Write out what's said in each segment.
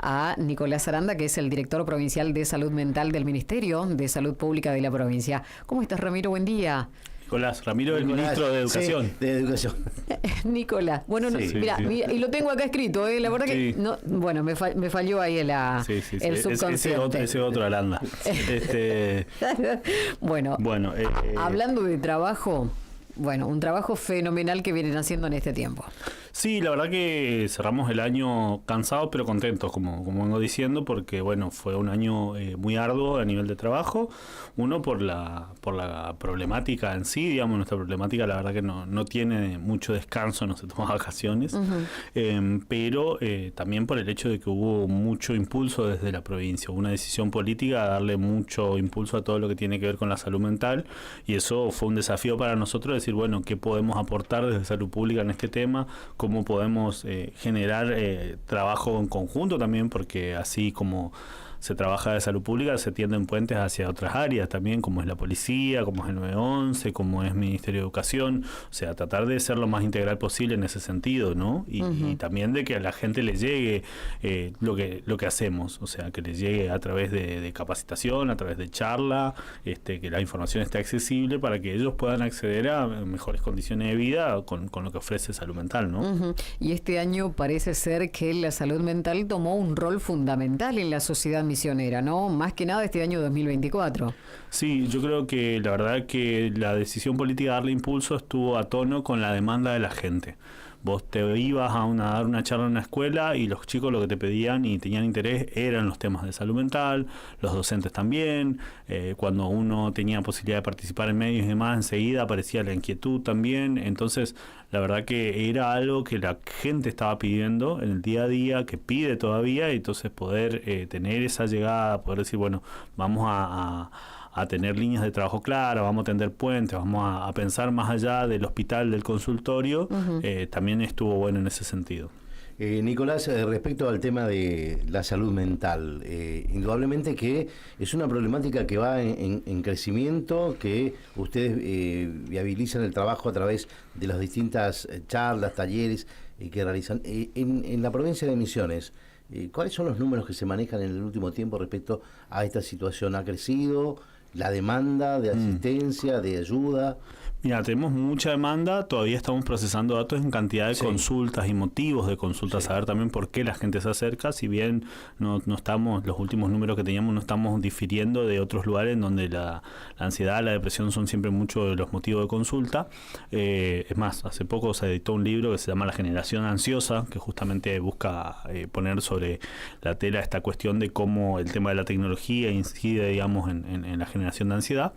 a Nicolás Aranda, que es el director provincial de Salud Mental del Ministerio de Salud Pública de la provincia. ¿Cómo estás, Ramiro? Buen día. Nicolás, Ramiro es el ministro de Educación. Sí, de Educación. Nicolás. Bueno, mira, y lo tengo acá escrito, la verdad que no, bueno, me falló ahí el subconsciente. Ese otro Aranda. Bueno, hablando de trabajo, un trabajo fenomenal que vienen haciendo en este tiempo. Sí, la verdad que cerramos el año cansados pero contentos, como vengo diciendo, porque bueno, fue un año muy arduo a nivel de trabajo. Uno por la problemática en sí, digamos, nuestra problemática la verdad que no tiene mucho descanso, no se toma vacaciones, pero también por el hecho de que hubo mucho impulso desde la provincia, hubo una decisión política de darle mucho impulso a todo lo que tiene que ver con la salud mental, y eso fue un desafío para nosotros, decir, bueno, ¿qué podemos aportar desde salud pública en este tema? ¿Cómo podemos generar trabajo en conjunto también? Porque así como se trabaja de salud pública, se tienden puentes hacia otras áreas también, como es la policía, como es el 911, como es Ministerio de Educación. O sea, tratar de ser lo más integral posible en ese sentido, ¿no? Y también de que a la gente le llegue lo que hacemos, o sea, que le llegue a través de capacitación, a través de charla, que la información esté accesible para que ellos puedan acceder a mejores condiciones de vida con lo que ofrece salud mental, ¿no? Y este año parece ser que la salud mental tomó un rol fundamental en la sociedad misionera, ¿no? Más que nada este año 2024. Sí, yo creo que la verdad que la decisión política de darle impulso estuvo a tono con la demanda de la gente. Vos te ibas a dar una charla en una escuela y los chicos lo que te pedían y tenían interés eran los temas de salud mental, los docentes también, cuando uno tenía posibilidad de participar en medios y demás, enseguida aparecía la inquietud también. Entonces, la verdad que era algo que la gente estaba pidiendo en el día a día, que pide todavía, y entonces poder tener esa llegada, poder decir, bueno, vamos a tener líneas de trabajo claras, vamos a tender puentes, vamos a pensar más allá del hospital, del consultorio, también estuvo bueno en ese sentido. Nicolás, respecto al tema de la salud mental, indudablemente que es una problemática que va en crecimiento, que ustedes viabilizan el trabajo a través de las distintas charlas, talleres que realizan. En la provincia de Misiones, ¿cuáles son los números que se manejan en el último tiempo respecto a esta situación? ¿Ha crecido la demanda de asistencia, de ayuda? Mira, tenemos mucha demanda, todavía estamos procesando datos en cantidad de consultas y motivos de consultas, saber también por qué la gente se acerca, si bien no estamos, los últimos números que teníamos no estamos difiriendo de otros lugares en donde la ansiedad, la depresión son siempre muchos de los motivos de consulta. Es más, hace poco se editó un libro que se llama La Generación Ansiosa, que justamente busca poner sobre la tela esta cuestión de cómo el tema de la tecnología incide, digamos, en la generación de ansiedad.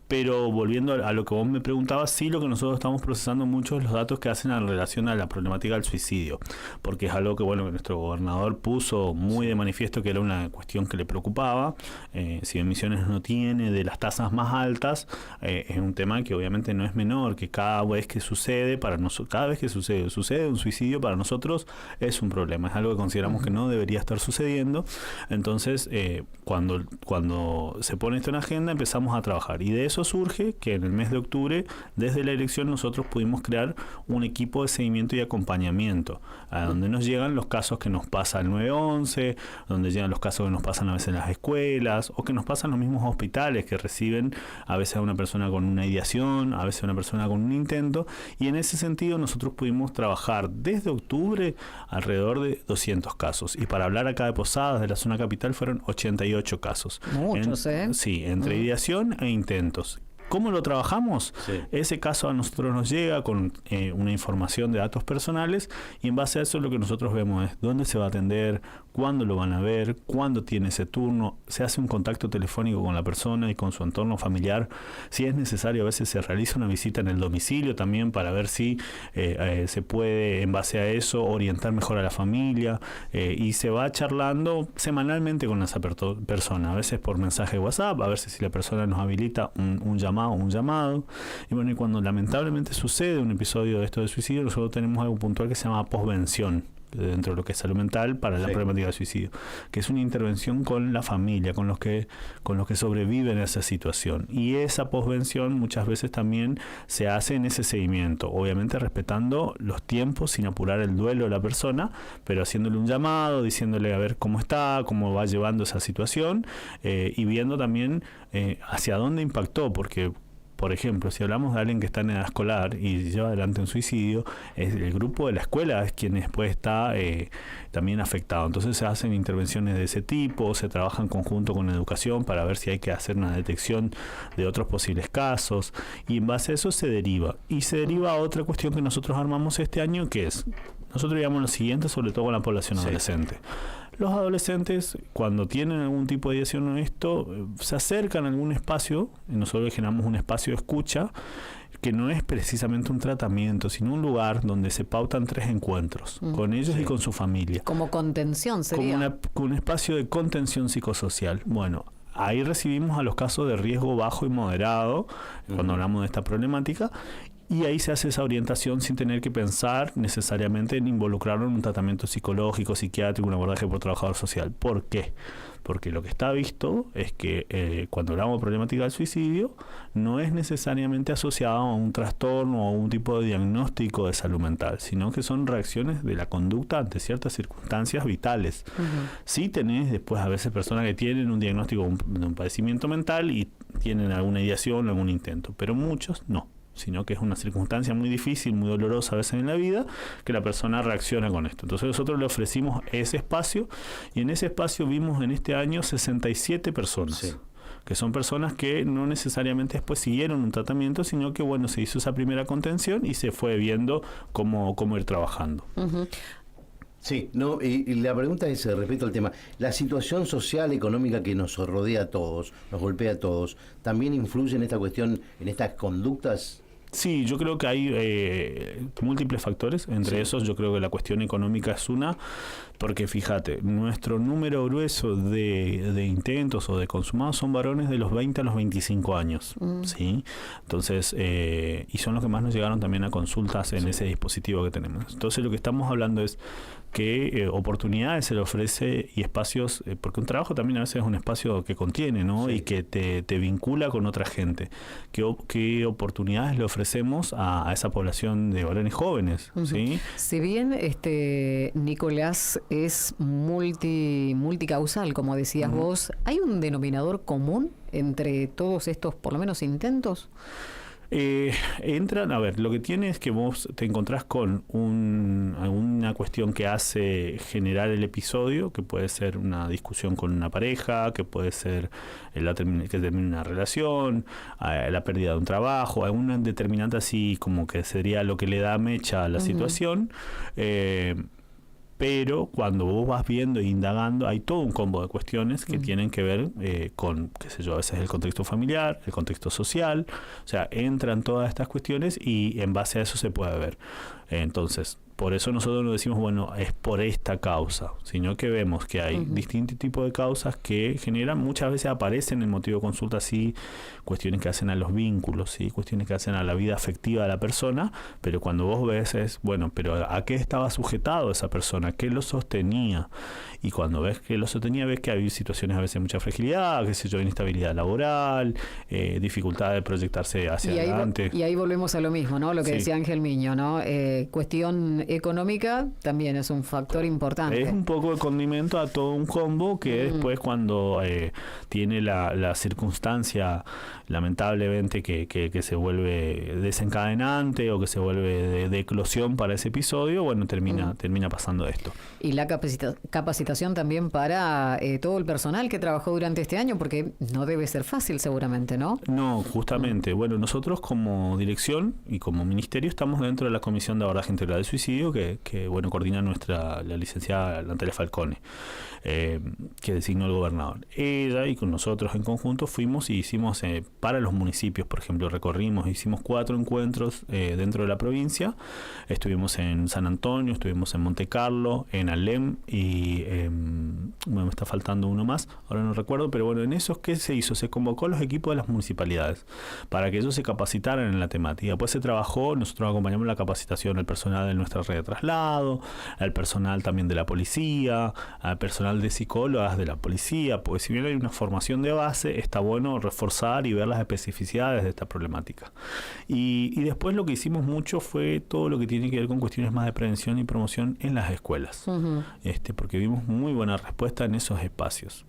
Pero volviendo a lo que vos me preguntabas, sí, lo que nosotros estamos procesando mucho es los datos que hacen en relación a la problemática del suicidio, porque es algo que, bueno, que nuestro gobernador puso muy de manifiesto que era una cuestión que le preocupaba. Si en Misiones no tiene de las tasas más altas, es un tema que obviamente no es menor, que cada vez que sucede un suicidio, para nosotros es un problema, es algo que consideramos que no debería estar sucediendo. Entonces, cuando se pone esto en agenda, empezamos a trabajar, y de eso surge que en el mes de octubre, desde la elección, nosotros pudimos crear un equipo de seguimiento y acompañamiento, a donde nos llegan los casos que nos pasa el 911, donde llegan los casos que nos pasan a veces en las escuelas, o que nos pasan los mismos hospitales, que reciben a veces a una persona con una ideación, a veces a una persona con un intento, y en ese sentido nosotros pudimos trabajar desde octubre alrededor de 200 casos, y para hablar acá de Posadas, de la zona capital, fueron 88 casos. Muchos, Sí, entre ideación e intentos. ¿Cómo lo trabajamos? Sí. Ese caso a nosotros nos llega con una información de datos personales, y en base a eso lo que nosotros vemos es dónde se va a atender, cuándo lo van a ver, cuándo tiene ese turno, se hace un contacto telefónico con la persona y con su entorno familiar. Si es necesario, a veces se realiza una visita en el domicilio también para ver si se puede, en base a eso, orientar mejor a la familia, y se va charlando semanalmente con esa persona, a veces por mensaje de WhatsApp, a ver si la persona nos habilita un llamado. Y bueno, y cuando lamentablemente sucede un episodio de esto de suicidio, nosotros tenemos algo puntual que se llama posvención. dentro de lo que es salud mental para la problemática del suicidio, que es una intervención con la familia, con los que sobreviven a esa situación. Y esa posvención muchas veces también se hace en ese seguimiento, obviamente respetando los tiempos, sin apurar el duelo de la persona, pero haciéndole un llamado, diciéndole a ver cómo está, cómo va llevando esa situación, y viendo también hacia dónde impactó, porque por ejemplo, si hablamos de alguien que está en edad escolar y lleva adelante un suicidio, el grupo de la escuela es quien después está también afectado. Entonces se hacen intervenciones de ese tipo, se trabaja en conjunto con educación para ver si hay que hacer una detección de otros posibles casos, y en base a eso se deriva. Y se deriva a otra cuestión que nosotros armamos este año, que es, nosotros digamos lo siguiente, sobre todo con la población adolescente. Los adolescentes, cuando tienen algún tipo de ideación en esto, se acercan a algún espacio, y nosotros generamos un espacio de escucha, que no es precisamente un tratamiento, sino un lugar donde se pautan 3 encuentros, con ellos y con su familia. Como contención sería. Como un espacio de contención psicosocial. Bueno, ahí recibimos a los casos de riesgo bajo y moderado, cuando hablamos de esta problemática, y ahí se hace esa orientación sin tener que pensar necesariamente en involucrarlo en un tratamiento psicológico, psiquiátrico, un abordaje por trabajador social. ¿Por qué? Porque lo que está visto es que cuando hablamos de problemática del suicidio, no es necesariamente asociado a un trastorno o a un tipo de diagnóstico de salud mental, sino que son reacciones de la conducta ante ciertas circunstancias vitales. Sí tenés después a veces personas que tienen un diagnóstico de un padecimiento mental y tienen alguna ideación, algún intento, pero muchos no, sino que es una circunstancia muy difícil, muy dolorosa a veces en la vida, que la persona reacciona con esto. Entonces nosotros le ofrecimos ese espacio, y en ese espacio vimos en este año 67 personas, que son personas que no necesariamente después siguieron un tratamiento, sino que bueno, se hizo esa primera contención y se fue viendo cómo ir trabajando. Sí, no, y la pregunta es respecto al tema, la situación social, económica que nos rodea a todos, nos golpea a todos, ¿también influye en esta cuestión, en estas conductas? Sí, yo creo que hay múltiples factores. Entre esos yo creo que la cuestión económica es una, porque fíjate, nuestro número grueso de intentos o de consumados son varones de los 20 a los 25 años, ¿sí? Entonces, y son los que más nos llegaron también a consultas en ese dispositivo que tenemos. Entonces lo que estamos hablando es que oportunidades se le ofrece y espacios, porque un trabajo también a veces es un espacio que contiene, ¿no? Y que te vincula con otra gente. ¿Qué oportunidades le ofrecemos a esa población de varones jóvenes? ¿Sí? Si bien Nicolás es multicausal, como decías vos, ¿hay un denominador común entre todos estos, por lo menos, intentos? Entran, a ver, lo que tiene es que vos te encontrás con alguna cuestión que hace generar el episodio, que puede ser una discusión con una pareja, que puede ser que termine una relación, la pérdida de un trabajo, alguna determinante así como que sería lo que le da mecha a la situación. Pero cuando vos vas viendo e indagando, hay todo un combo de cuestiones que tienen que ver con, qué sé yo, a veces el contexto familiar, el contexto social, o sea, entran todas estas cuestiones y en base a eso se puede ver. Entonces, por eso nosotros no decimos, bueno, es por esta causa, sino que vemos que hay distintos tipos de causas que generan, muchas veces aparecen en el motivo de consulta, sí, cuestiones que hacen a los vínculos, sí, cuestiones que hacen a la vida afectiva de la persona, pero cuando vos ves es, bueno, pero ¿a qué estaba sujetado esa persona? ¿Qué lo sostenía? Y cuando ves que lo sostenía, ves que hay situaciones a veces de mucha fragilidad, qué sé yo, inestabilidad laboral, dificultad de proyectarse hacia adelante. Y ahí volvemos a lo mismo, ¿no? Lo que decía Ángel Miño, ¿no? Cuestión económica también es un factor importante. Es un poco de condimento a todo un combo que después cuando tiene la circunstancia lamentablemente que se vuelve desencadenante o que se vuelve de eclosión para ese episodio, bueno, termina pasando esto. Y la capacitación también para todo el personal que trabajó durante este año, porque no debe ser fácil seguramente, ¿no? No, justamente. Bueno, nosotros como dirección y como ministerio estamos dentro de la Comisión de Abordaje Integral del Suicidio que bueno, coordina la licenciada Natalia Falcone, que designó el gobernador. Ella y con nosotros en conjunto fuimos y hicimos para los municipios, por ejemplo, hicimos 4 encuentros dentro de la provincia. Estuvimos en San Antonio, estuvimos en Monte Carlo, en Alem y está faltando uno más, ahora no recuerdo, pero bueno, en eso, ¿qué se hizo? Se convocó a los equipos de las municipalidades para que ellos se capacitaran en la temática. Después se trabajó, nosotros acompañamos la capacitación al personal de nuestra red de traslado, al personal también de la policía, al personal de psicólogas de la policía, porque si bien hay una formación de base, está bueno reforzar y ver las especificidades de esta problemática. Y después lo que hicimos mucho fue todo lo que tiene que ver con cuestiones más de prevención y promoción en las escuelas, porque vimos muy buena respuesta en esos espacios.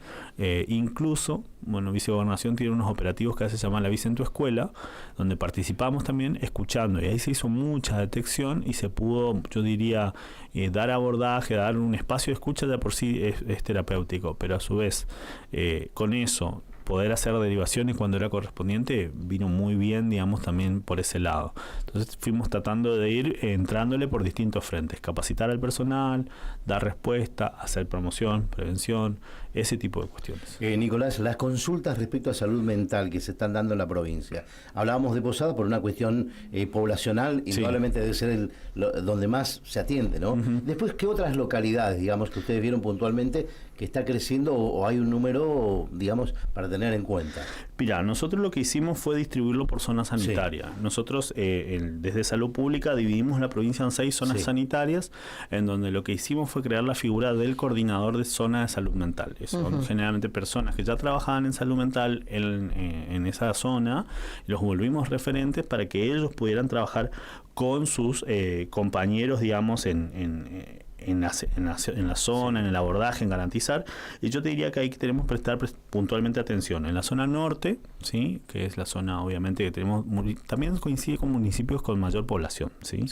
Incluso, bueno, Vicegobernación tiene unos operativos que se llaman La Vice en tu Escuela, donde participamos también escuchando, y ahí se hizo mucha detección y se pudo, yo diría, dar abordaje, dar un espacio de escucha de por sí es terapéutico, pero a su vez, con eso, poder hacer derivaciones cuando era correspondiente vino muy bien, digamos, también por ese lado. Entonces fuimos tratando de ir entrándole por distintos frentes, capacitar al personal, dar respuesta, hacer promoción, prevención, ese tipo de cuestiones. Nicolás, las consultas respecto a salud mental que se están dando en la provincia. Hablábamos de Posada por una cuestión poblacional, y probablemente debe ser donde más se atiende, ¿no? Después, ¿qué otras localidades, digamos, que ustedes vieron puntualmente que está creciendo o hay un número, digamos, para tener en cuenta? Mira, nosotros lo que hicimos fue distribuirlo por zona sanitaria. Nosotros desde Salud Pública dividimos la provincia en 6 zonas sanitarias, en donde lo que hicimos fue crear la figura del coordinador de zona de salud mental. Son generalmente personas que ya trabajaban en salud mental en esa zona, y los volvimos referentes para que ellos pudieran trabajar con sus compañeros, digamos, en la zona, en el abordaje, en garantizar. Y yo te diría que ahí tenemos que prestar puntualmente atención. En la zona norte, ¿sí?, que es la zona, obviamente, que tenemos, también coincide con municipios con mayor población, ¿sí?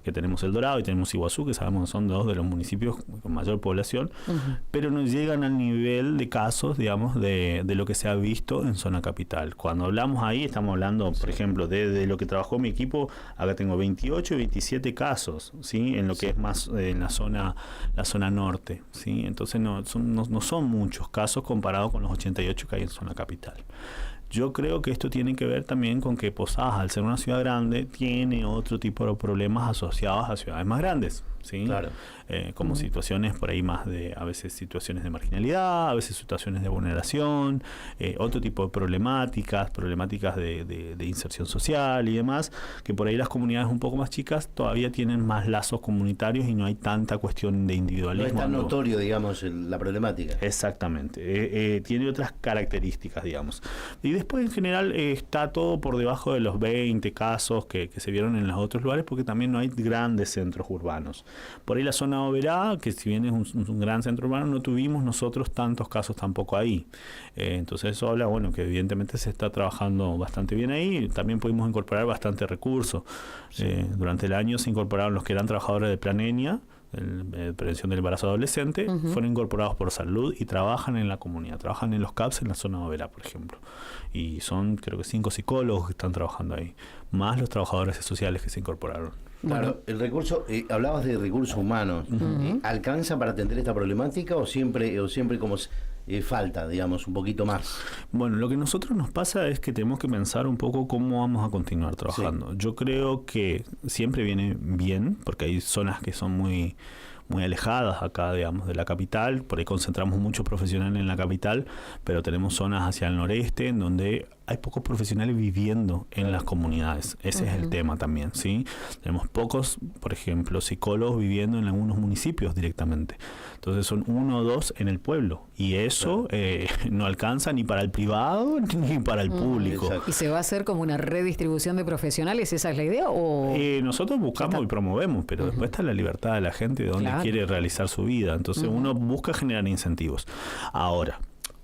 Que tenemos El Dorado y tenemos Iguazú, que sabemos que son 2 de los municipios con mayor población, pero no llegan al nivel de casos, digamos, de lo que se ha visto en zona capital. Cuando hablamos ahí, estamos hablando, por ejemplo, de lo que trabajó mi equipo, acá tengo 28 y 27 casos, ¿sí?, en lo que es más en la zona norte, ¿sí? Entonces no son muchos casos comparados con los 88 que hay en zona capital. Yo creo que esto tiene que ver también con que Posadas, al ser una ciudad grande, tiene otro tipo de problemas asociados a ciudades más grandes, ¿sí? Claro. Como situaciones por ahí más a veces situaciones de marginalidad, a veces situaciones de vulneración, otro tipo de problemáticas de inserción social y demás, que por ahí las comunidades un poco más chicas todavía tienen más lazos comunitarios y no hay tanta cuestión de individualismo. No es tan notorio, digamos, la problemática. Exactamente. Tiene otras características, digamos. Y después, en general, está todo por debajo de los 20 casos que se vieron en los otros lugares, porque también no hay grandes centros urbanos. Por ahí la zona Oberá, que si bien es un gran centro urbano, no tuvimos nosotros tantos casos tampoco ahí. Entonces eso habla, bueno, que evidentemente se está trabajando bastante bien ahí. También pudimos incorporar bastante recursos. Durante el año se incorporaron los que eran trabajadores de Planenia, prevención del embarazo adolescente, fueron incorporados por salud y trabajan en la comunidad, trabajan en los CAPS en la zona de Oberá, por ejemplo, y son creo que 5 psicólogos que están trabajando ahí, más los trabajadores sociales que se incorporaron. Claro, el recurso, hablabas de recursos humanos, ¿alcanza para atender esta problemática o siempre como falta, digamos, un poquito más? Bueno, lo que a nosotros nos pasa es que tenemos que pensar un poco cómo vamos a continuar trabajando. Yo creo que siempre viene bien, porque hay zonas que son muy alejadas acá, digamos, de la capital. Por ahí concentramos muchos profesionales en la capital, pero tenemos zonas hacia el noreste en donde hay pocos profesionales viviendo en las comunidades. Ese es el tema también, ¿sí? Tenemos pocos, por ejemplo, psicólogos viviendo en algunos municipios directamente. Entonces son 1 o 2 en el pueblo. Y eso no alcanza ni para el privado ni para el público. ¿Y se va a hacer como una redistribución de profesionales? ¿Esa es la idea? ¿O? Nosotros buscamos y promovemos, pero después está la libertad de la gente de dónde quiere realizar su vida. Entonces uno busca generar incentivos. Ahora,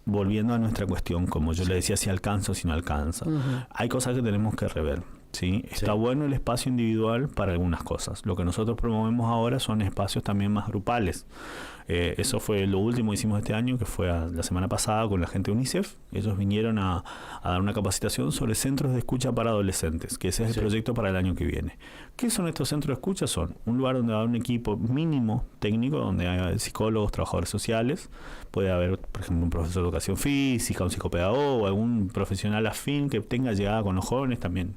volviendo a nuestra cuestión, como yo le decía, si alcanza o si no alcanza, hay cosas que tenemos que rever. ¿Sí? Está bueno el espacio individual para algunas cosas. Lo que nosotros promovemos ahora son espacios también más grupales. Eso fue lo último que hicimos este año, que fue la semana pasada con la gente de UNICEF. Ellos vinieron a dar una capacitación sobre centros de escucha para adolescentes, que ese es el proyecto para el año que viene. ¿Qué son estos centros de escucha? Son un lugar donde va a haber un equipo mínimo técnico, donde hay psicólogos, trabajadores sociales, puede haber, por ejemplo, un profesor de educación física, un psicopedagogo, algún profesional afín que tenga llegada con los jóvenes también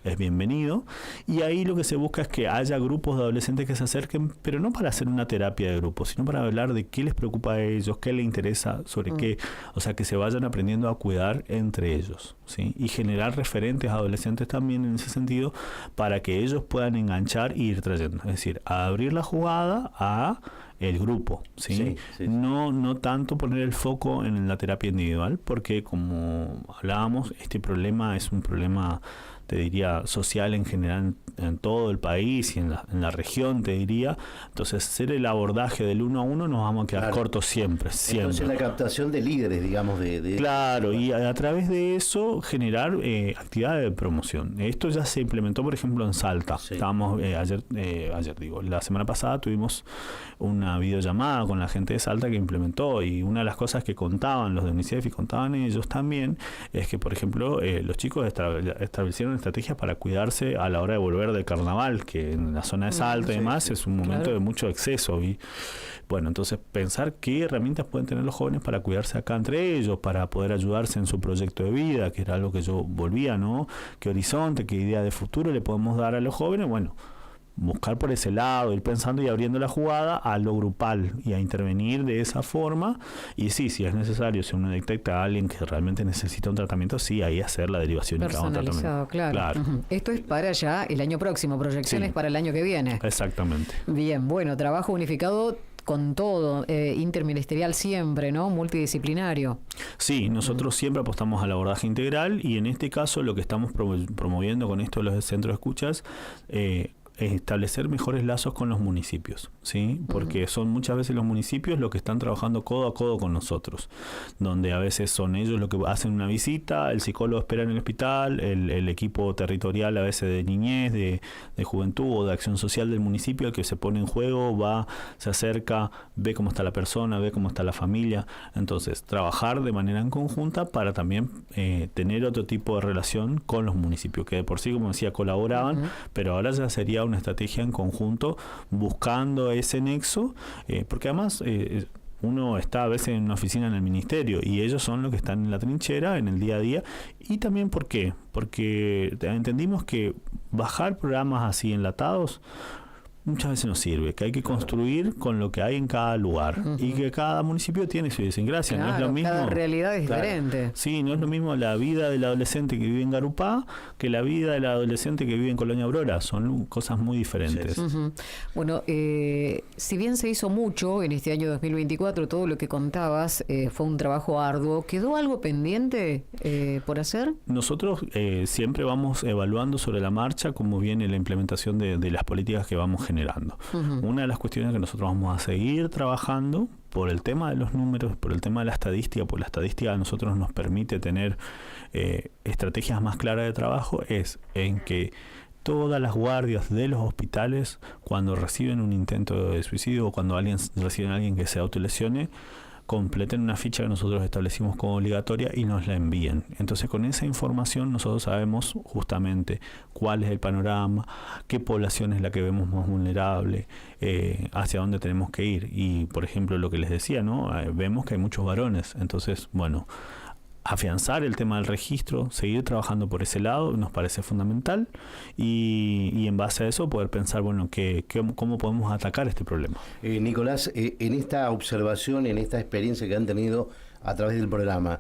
es bienvenido. Y ahí lo que se busca es que haya grupos de adolescentes que se acerquen, pero no para hacer una terapia de grupo, sino para hablar de qué les preocupa a ellos, qué les interesa, sobre qué, o sea, que se vayan aprendiendo a cuidar entre ellos, ¿sí? Y generar referentes adolescentes también en ese sentido, para que ellos puedan enganchar e ir trayendo, es decir, a abrir la jugada a el grupo, ¿sí? Sí, sí. No tanto poner el foco en la terapia individual, porque como hablábamos, este problema es un problema, te diría, social en general en todo el país y en la región, te diría. Entonces, hacer el abordaje del 1 a 1 nos vamos a quedar cortos siempre. Entonces, la captación de líderes, digamos, Claro, y a través de eso generar actividades de promoción. Esto ya se implementó, por ejemplo, en Salta. Sí. Estábamos, la semana pasada tuvimos una videollamada con la gente de Salta que implementó, y una de las cosas que contaban los de UNICEF y contaban ellos también es que, por ejemplo, los chicos establecieron estrategias para cuidarse a la hora de volver del carnaval, que en la zona de Salta y demás es un momento de mucho exceso. Y bueno, entonces pensar qué herramientas pueden tener los jóvenes para cuidarse acá entre ellos, para poder ayudarse en su proyecto de vida, que era algo que yo volvía, ¿no? ¿Qué horizonte, qué idea de futuro le podemos dar a los jóvenes? Bueno, buscar por ese lado, ir pensando y abriendo la jugada a lo grupal y a intervenir de esa forma. Y sí, si es necesario, si uno detecta a alguien que realmente necesita un tratamiento, sí, ahí hacer la derivación personalizado, claro. Esto es para ya el año próximo, proyecciones para el año que viene. Exactamente. Bien, bueno, trabajo unificado con todo, interministerial siempre, ¿no? Multidisciplinario. Sí, nosotros siempre apostamos al abordaje integral, y en este caso lo que estamos promoviendo con esto de los centros de escuchas es establecer mejores lazos con los municipios, ¿sí? Porque son muchas veces los municipios los que están trabajando codo a codo con nosotros, donde a veces son ellos los que hacen una visita, el psicólogo espera en el hospital, el equipo territorial a veces de niñez, de juventud o de acción social del municipio, el que se pone en juego, va, se acerca, ve cómo está la persona, ve cómo está la familia. Entonces, trabajar de manera en conjunta para también tener otro tipo de relación con los municipios, que de por sí, como decía, colaboraban, pero ahora ya sería una estrategia en conjunto buscando ese nexo, porque además uno está a veces en una oficina en el ministerio y ellos son los que están en la trinchera, en el día a día. Y también, ¿por qué? Porque entendimos que bajar programas así enlatados muchas veces no sirve, que hay que construir con lo que hay en cada lugar, y que cada municipio tiene su idiosincrasia. Claro, no es lo mismo, cada realidad es diferente. Sí, no es lo mismo la vida del adolescente que vive en Garupá que la vida del adolescente que vive en Colonia Aurora. Son cosas muy diferentes. Sí. Bueno, si bien se hizo mucho en este año 2024, todo lo que contabas fue un trabajo arduo, ¿quedó algo pendiente por hacer? Nosotros siempre vamos evaluando sobre la marcha cómo viene la implementación de las políticas que vamos generando. Una de las cuestiones que nosotros vamos a seguir trabajando por el tema de los números, por el tema de la estadística, porque la estadística a nosotros nos permite tener estrategias más claras de trabajo, es en que todas las guardias de los hospitales, cuando reciben un intento de suicidio o cuando reciben a alguien que se autolesione, completen una ficha que nosotros establecimos como obligatoria y nos la envíen. Entonces, con esa información nosotros sabemos justamente cuál es el panorama, qué población es la que vemos más vulnerable, hacia dónde tenemos que ir. Y, por ejemplo, lo que les decía, ¿no? Vemos que hay muchos varones. Entonces, bueno, afianzar el tema del registro, seguir trabajando por ese lado nos parece fundamental, y en base a eso poder pensar, bueno, cómo podemos atacar este problema. Nicolás, en esta observación, en esta experiencia que han tenido a través del programa,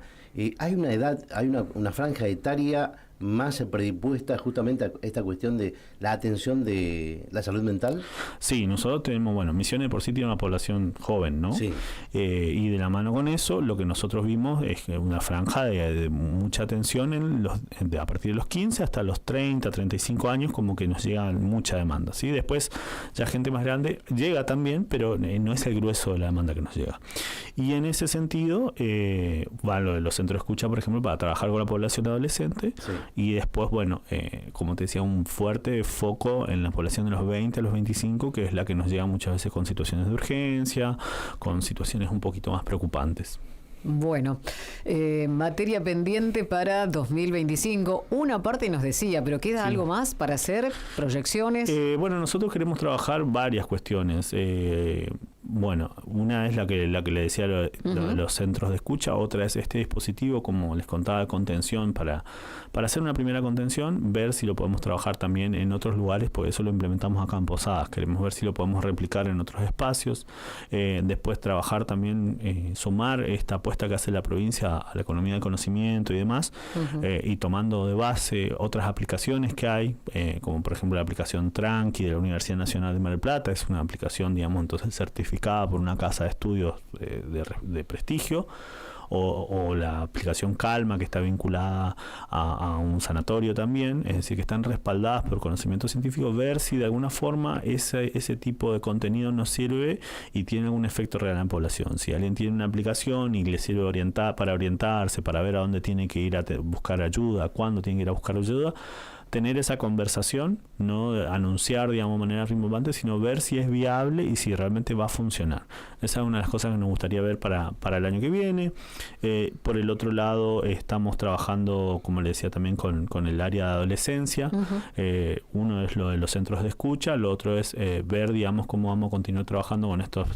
¿hay una edad, hay una franja etaria más predispuesta justamente a esta cuestión de la atención de la salud mental? Sí, nosotros tenemos, Misiones por sí tiene una población joven, ¿no? Sí. Y de la mano con eso, lo que nosotros vimos es una franja de mucha atención a partir de los 15 hasta los 30, 35 años, como que nos llega mucha demanda, ¿sí? Después, ya gente más grande llega también, pero no es el grueso de la demanda que nos llega. Y en ese sentido, va lo de los centros de escucha, por ejemplo, para trabajar con la población adolescente. Sí. Y después, como te decía, un fuerte foco en la población de los 20 a los 25, que es la que nos llega muchas veces con situaciones de urgencia, con situaciones un poquito más preocupantes. Bueno, materia pendiente para 2025. Una parte nos decía, pero ¿queda algo más para hacer? ¿Proyecciones? Bueno, nosotros queremos trabajar varias cuestiones. Bueno, una es la que le decía los centros de escucha, otra es este dispositivo, como les contaba, de contención para hacer una primera contención, ver si lo podemos trabajar también en otros lugares, porque eso lo implementamos acá en Posadas. Queremos ver si lo podemos replicar en otros espacios. Después trabajar también, sumar esta apuesta que hace la provincia a la economía del conocimiento y demás, y tomando de base otras aplicaciones que hay, como por ejemplo la aplicación Tranqui de la Universidad Nacional de Mar del Plata. Es una aplicación, digamos, entonces certificada por una casa de estudios de prestigio, o la aplicación Calma, que está vinculada a un sanatorio también, es decir, que están respaldadas por conocimiento científico. Ver si de alguna forma ese tipo de contenido nos sirve y tiene algún efecto real en la población. Si alguien tiene una aplicación y le sirve para orientarse, para ver a dónde tiene que ir a buscar ayuda, cuándo tiene que ir a buscar ayuda, tener esa conversación, no anunciar, digamos, de manera rimbombante, sino ver si es viable y si realmente va a funcionar. Esa es una de las cosas que nos gustaría ver para el año que viene. Por el otro lado, estamos trabajando, como le decía, también con el área de adolescencia. Uno es lo de los centros de escucha, lo otro es ver, digamos, cómo vamos a continuar trabajando con estas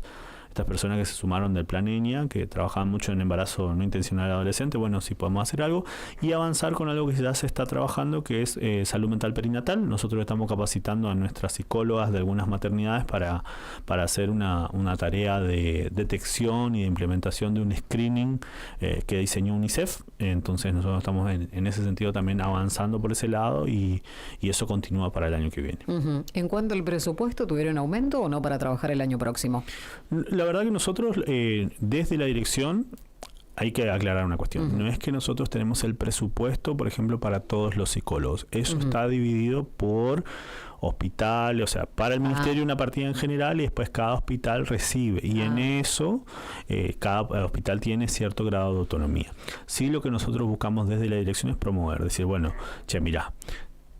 personas que se sumaron del Plan ENIA, que trabajaban mucho en embarazo no intencional adolescente. Bueno, si podemos hacer algo y avanzar con algo que ya se está trabajando, que es salud mental perinatal. Nosotros estamos capacitando a nuestras psicólogas de algunas maternidades para hacer una tarea de detección y de implementación de un screening que diseñó UNICEF. Entonces nosotros estamos en ese sentido también avanzando por ese lado, y eso continúa para el año que viene. ¿En cuanto al presupuesto, tuvieron aumento o no para trabajar el año próximo? La verdad que nosotros, desde la dirección, hay que aclarar una cuestión. No es que nosotros tenemos el presupuesto, por ejemplo, para todos los psicólogos. Eso está dividido por hospitales, o sea, para el ministerio una partida en general, y después cada hospital recibe. Y en eso, cada hospital tiene cierto grado de autonomía. Sí, lo que nosotros buscamos desde la dirección es promover, decir, bueno, mirá,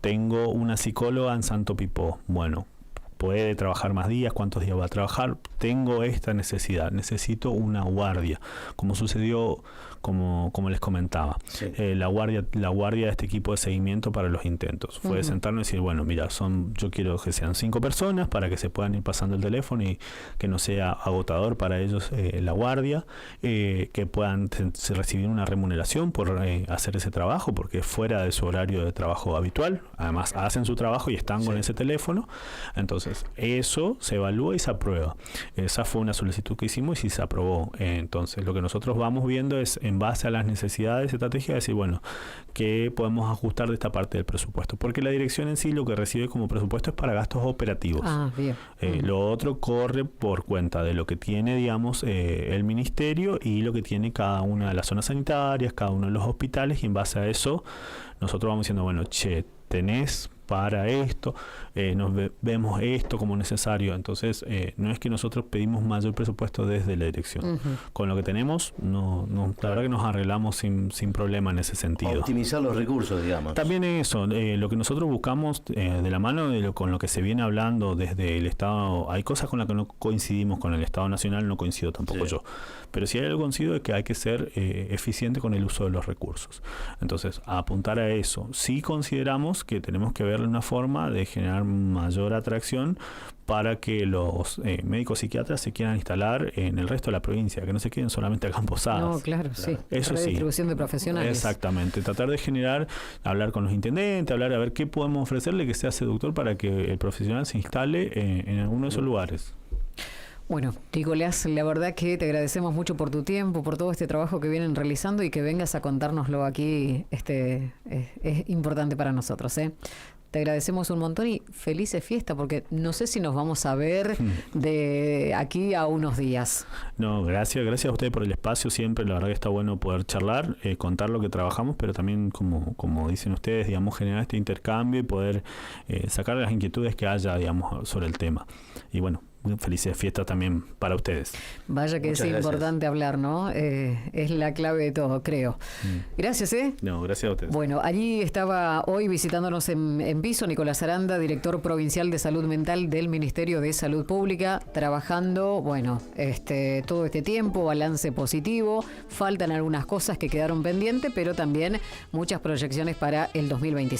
tengo una psicóloga en Santo Pipó. Bueno, puede trabajar más días, cuántos días va a trabajar, tengo esta necesidad, necesito una guardia, como sucedió, como les comentaba, la guardia de este equipo de seguimiento para los intentos, fue sentarnos y decir, bueno, mira, yo quiero que sean 5 personas para que se puedan ir pasando el teléfono y que no sea agotador para ellos la guardia, que puedan recibir una remuneración por hacer ese trabajo, porque es fuera de su horario de trabajo habitual. Además hacen su trabajo y están con ese teléfono. Entonces eso se evalúa y se aprueba. Esa fue una solicitud que hicimos y se aprobó. Entonces lo que nosotros vamos viendo es, en base a las necesidades estratégicas, decir, bueno, ¿qué podemos ajustar de esta parte del presupuesto? Porque la dirección en sí lo que recibe como presupuesto es para gastos operativos. Bien. Lo otro corre por cuenta de lo que tiene, digamos, el ministerio y lo que tiene cada una de las zonas sanitarias, cada uno de los hospitales, y en base a eso nosotros vamos diciendo, bueno, tenés para esto, vemos esto como necesario. Entonces no es que nosotros pedimos mayor presupuesto desde la dirección. Con lo que tenemos, la verdad que nos arreglamos sin problema en ese sentido. Optimizar los recursos, digamos. También eso, lo que nosotros buscamos de la mano con lo que se viene hablando desde el Estado. Hay cosas con las que no coincidimos con el Estado Nacional, no coincido tampoco yo, pero si hay algo coincido es que hay que ser eficiente con el uso de los recursos. Entonces, a apuntar a eso. Sí consideramos que tenemos que ver una forma de generar mayor atracción para que los médicos psiquiatras se quieran instalar en el resto de la provincia, que no se queden solamente acá en Posadas. No, claro, sí. Eso sí. Redistribución de profesionales. Exactamente. Tratar de generar, hablar con los intendentes, hablar a ver qué podemos ofrecerle que sea seductor para que el profesional se instale en alguno de esos lugares. Bueno, Nicolás, la verdad que te agradecemos mucho por tu tiempo, por todo este trabajo que vienen realizando y que vengas a contárnoslo aquí, es importante para nosotros, ¿eh? Te agradecemos un montón y felices fiestas, porque no sé si nos vamos a ver de aquí a unos días. No, gracias a ustedes por el espacio siempre. La verdad que está bueno poder charlar, contar lo que trabajamos, pero también, como dicen ustedes, digamos, generar este intercambio y poder sacar las inquietudes que haya, digamos, sobre el tema. Y bueno, felices fiestas también para ustedes. Vaya que Muchas es gracias. importante hablar, ¿no? Es la clave de todo, creo. Gracias, ¿eh? No, gracias a ustedes. Bueno, allí estaba hoy visitándonos en piso Nicolás Aranda, director provincial de Salud Mental del Ministerio de Salud Pública, trabajando, bueno, todo este tiempo, balance positivo, faltan algunas cosas que quedaron pendientes, pero también muchas proyecciones para el 2025.